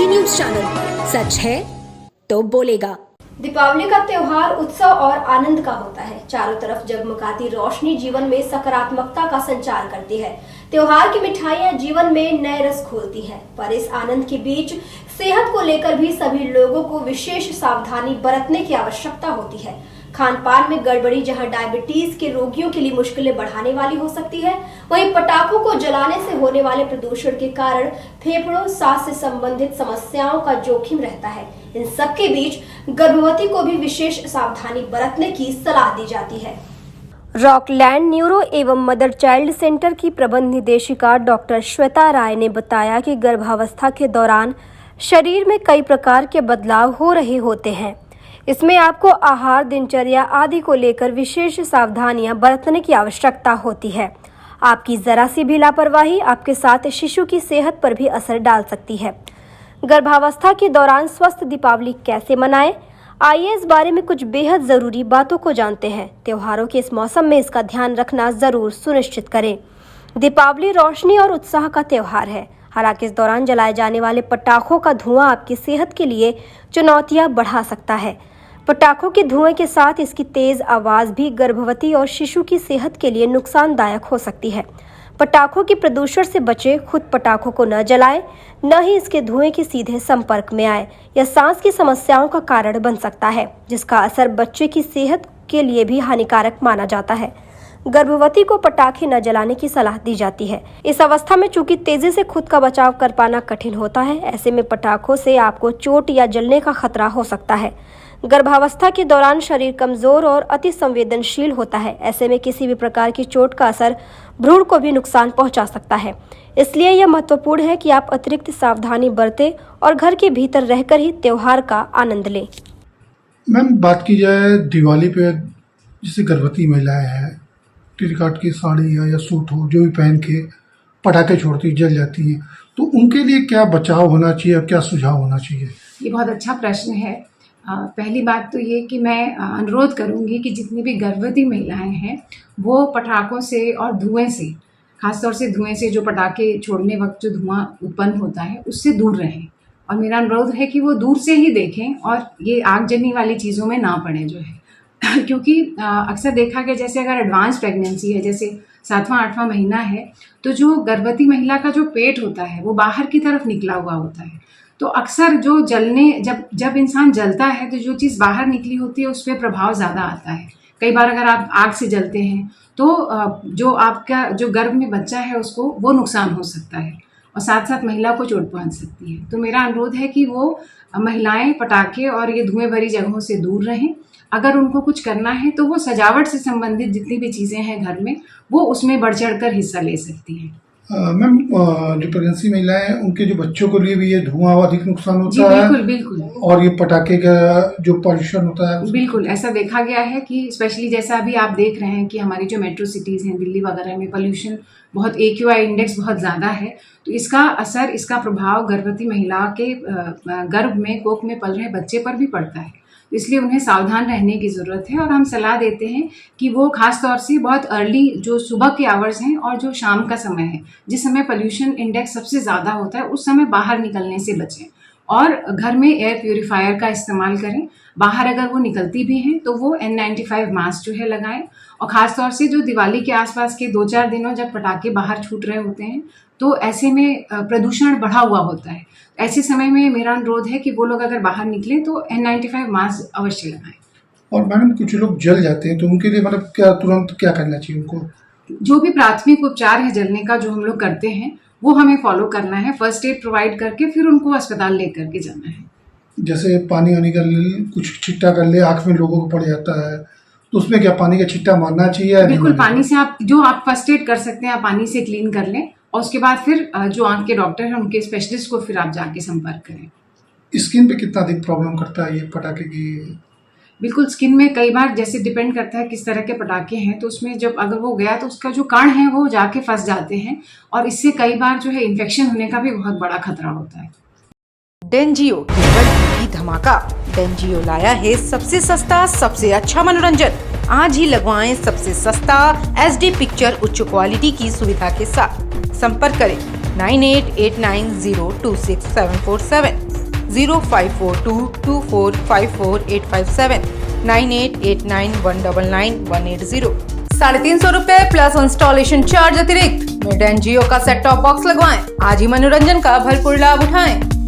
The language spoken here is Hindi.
एनजी न्यूज चैनल, सच है तो बोलेगा। दीपावली का त्योहार उत्सव और आनंद का होता है। चारों तरफ जगमगाती रोशनी जीवन में सकारात्मकता का संचार करती है। त्योहार की मिठाइयां जीवन में नए रस खोलती हैं, पर इस आनंद के बीच सेहत को लेकर भी सभी लोगों को विशेष सावधानी बरतने की आवश्यकता होती है। खान पान में गड़बड़ी जहां डायबिटीज के रोगियों के लिए मुश्किलें बढ़ाने वाली हो सकती है, वहीं पटाखों को जलाने से होने वाले प्रदूषण के कारण फेफड़ों, सांस से संबंधित समस्याओं का जोखिम रहता है। इन सब के बीच गर्भवती को भी विशेष सावधानी बरतने की सलाह दी जाती है। रॉकलैंड न्यूरो एवं मदर चाइल्ड सेंटर की प्रबंध निदेशिका डॉक्टर श्वेता राय ने बताया कि गर्भावस्था के दौरान शरीर में कई प्रकार के बदलाव हो रहे होते हैं। इसमें आपको आहार, दिनचर्या आदि को लेकर विशेष सावधानियां बरतने की आवश्यकता होती है। आपकी जरा सी भी लापरवाही आपके साथ शिशु की सेहत पर भी असर डाल सकती है। गर्भावस्था के दौरान स्वस्थ दीपावली कैसे मनाएं? आइए इस बारे में कुछ बेहद जरूरी बातों को जानते हैं। त्योहारों के इस मौसम में इसका ध्यान रखना जरूर सुनिश्चित करें। दीपावली रोशनी और उत्साह का त्योहार है। हालांकि इस दौरान जलाए जाने वाले पटाखों का धुआं आपकी सेहत के लिए चुनौतियां बढ़ा सकता है। पटाखों के धुएं के साथ इसकी तेज आवाज भी गर्भवती और शिशु की सेहत के लिए नुकसानदायक हो सकती है। पटाखों के प्रदूषण से बचे, खुद पटाखों को न जलाएं, न ही इसके धुएं के सीधे संपर्क में आए। यह सांस की समस्याओं का कारण बन सकता है, जिसका असर बच्चे की सेहत के लिए भी हानिकारक माना जाता है। गर्भवती को पटाखे न जलाने की सलाह दी जाती है। इस अवस्था में चूंकि तेजी से खुद का बचाव कर पाना कठिन होता है, ऐसे में पटाखों से आपको चोट या जलने का खतरा हो सकता है। गर्भावस्था के दौरान शरीर कमजोर और अति संवेदनशील होता है। ऐसे में किसी भी प्रकार की चोट का असर भ्रूण को भी नुकसान पहुंचा सकता है। इसलिए यह महत्वपूर्ण है कि आप अतिरिक्त सावधानी बरतें और घर के भीतर रहकर ही त्योहार का आनंद लें। मैम, बात की जाए दिवाली पे, जैसे गर्भवती महिलाएं हैं, टेरिकॉट की साड़ी या सूट हो, जो भी पहन के पटाखे छोड़ती जल जाती हैं, तो उनके लिए क्या बचाव होना चाहिए और क्या सुझाव होना चाहिए? ये बहुत अच्छा प्रश्न है। पहली बात तो ये कि मैं अनुरोध करूँगी कि जितनी भी गर्भवती महिलाएं हैं वो पटाखों से और धुएं से, खासतौर से धुएं से, जो पटाखे छोड़ने वक्त जो धुआं उत्पन्न होता है उससे दूर रहें। और मेरा अनुरोध है कि वो दूर से ही देखें और ये आगजनी वाली चीज़ों में ना पड़े जो है क्योंकि अक्सर देखा गया, जैसे अगर एडवांस प्रेगनेंसी है, जैसे 7वां 8वां महीना है, तो जो गर्भवती महिला का जो पेट होता है वो बाहर की तरफ निकला हुआ होता है। तो अक्सर जो जलने, जब इंसान जलता है तो जो चीज़ बाहर निकली होती है उस पर प्रभाव ज़्यादा आता है। कई बार अगर आप आग से जलते हैं तो जो आपका जो गर्भ में बच्चा है उसको वो नुकसान हो सकता है और साथ साथ महिला को चोट पहुंच सकती है। तो मेरा अनुरोध है कि वो महिलाएं पटाखे और ये धुएं भरी जगहों से दूर रहें। अगर उनको कुछ करना है तो वो सजावट से संबंधित जितनी भी चीज़ें हैं घर में, वो उसमें बढ़ चढ़ कर हिस्सा ले सकती हैं। मैम, जो प्रेगनेंसी महिलाएं हैं उनके जो बच्चों के लिए भी ये धुआं अधिक नुकसान होता है? बिल्कुल बिल्कुल। और ये पटाखे का जो पॉल्यूशन होता है, बिल्कुल ऐसा देखा गया है कि स्पेशली जैसा अभी आप देख रहे हैं कि हमारी जो मेट्रो सिटीज़ हैं, दिल्ली वगैरह में पोल्यूशन बहुत, AQI इंडेक्स बहुत ज़्यादा है। तो इसका असर, इसका प्रभाव गर्भवती महिला के गर्भ में, कोख में पल रहे बच्चे पर भी पड़ता है। इसलिए उन्हें सावधान रहने की ज़रूरत है और हम सलाह देते हैं कि वो खास तौर से बहुत अर्ली, जो सुबह के आवर्स हैं और जो शाम का समय है, जिस समय पोल्यूशन इंडेक्स सबसे ज़्यादा होता है, उस समय बाहर निकलने से बचें और घर में एयर प्यूरीफायर का इस्तेमाल करें। बाहर अगर वो निकलती भी हैं तो वो N95 मास्क जो है लगाएं। और ख़ास तौर से जो दिवाली के आसपास के 2-4 दिनों जब पटाखे बाहर छूट रहे होते हैं तो ऐसे में प्रदूषण बढ़ा हुआ होता है। ऐसे समय में मेरा अनुरोध है कि वो लोग अगर बाहर निकलें तो N95 मास्क अवश्य लगाएं। और मैडम, कुछ लोग जल जाते हैं तो उनके लिए मतलब क्या तुरंत क्या करना चाहिए उनको? जो भी प्राथमिक उपचार है जलने का, जो हम लोग करते हैं, वो हमें फॉलो करना है। फर्स्ट एड प्रोवाइड करके फिर उनको अस्पताल लेकर के जाना है। जैसे पानी वानी का कुछ छिट्टा कर ले, आँख में लोगों को पड़ जाता है, तो उसमें क्या पानी का छिट्टा मारना चाहिए? बिल्कुल, पानी से आप फर्स्ट एड कर सकते हैं, आप पानी से क्लीन कर लें और उसके बाद फिर जो आँख के डॉक्टर हैं उनके स्पेशलिस्ट को फिर आप जाके संपर्क करें। स्किन पे कितना अधिक प्रॉब्लम करता है ये पटाखे की? बिल्कुल, स्किन में कई बार, जैसे डिपेंड करता है किस तरह के पटाखे हैं, तो उसमें जब अगर वो गया तो उसका जो कण है वो जाके फंस जाते हैं और इससे कई बार जो है इन्फेक्शन होने का भी बहुत बड़ा खतरा होता है। डेंजियो केवल टीवी धमाका। डेंजियो लाया है सबसे सस्ता, सबसे अच्छा मनोरंजन। आज ही लगवाएं सबसे सस्ता HD पिक्चर उच्च क्वालिटी की सुविधा के साथ। संपर्क करें 9889026747। 0542245485 9889199180। 350 रुपए प्लस इंस्टॉलेशन चार्ज अतिरिक्त में डेंजियो का सेट टॉप बॉक्स लगवाएं। आज ही मनोरंजन का भरपूर लाभ उठाएं।